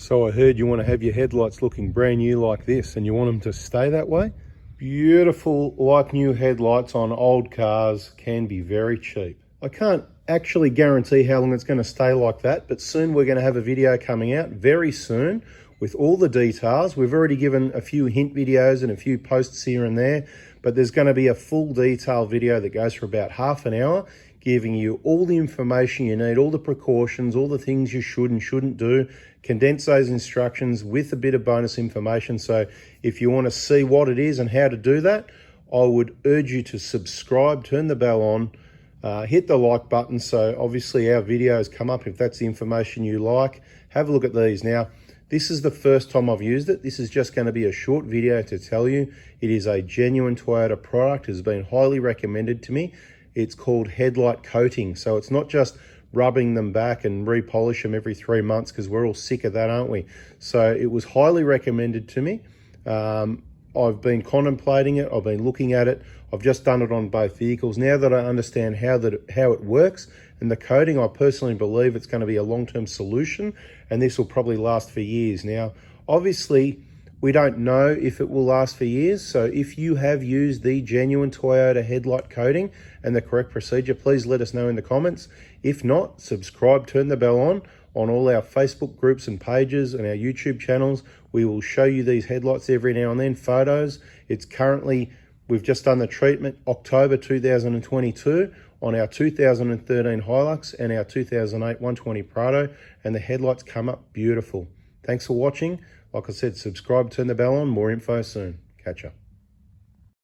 So I heard you want to have your headlights looking brand new like this, and you want them to stay that way? Beautiful, like new headlights on old cars can be very cheap. I can't actually guarantee how long it's going to stay like that, but soon we're going to have a video coming out very soon with all the details. We've already given a few hint videos and a few posts here and there, but there's going to be a full detail video that goes for about half an hour, giving you all the information you need, all the precautions, all the things you should and shouldn't do, condense those instructions with a bit of bonus information. So if you want to see what it is and how to do that, I would urge you to subscribe, turn the bell on, hit the like button so obviously our videos come up if that's the information you like. Have a look at these. Now, this is the first time I've used it. This is just going to be a short video to tell you it is a genuine Toyota product. It has been highly recommended to me. It's called headlight coating. So it's not just rubbing them back and repolish them every 3 months, because we're all sick of that, aren't we? So it was highly recommended to me. I've been contemplating it. I've been looking at it. I've just done it on both vehicles. Now that I understand how it works and the coating, I personally believe it's going to be a long-term solution, and this will probably last for years. Now, obviously, we don't know if it will last for years. So if you have used the genuine Toyota headlight coating and the correct procedure, please let us know in the comments. If not, subscribe, turn the bell on all our Facebook groups and pages and our YouTube channels. We will show you these headlights every now and then, photos. It's currently, we've just done the treatment October 2022 on our 2013 Hilux and our 2008 120 Prado, and the headlights come up beautiful. Thanks for watching. Like I said, subscribe, turn the bell on, more info soon. Catch up.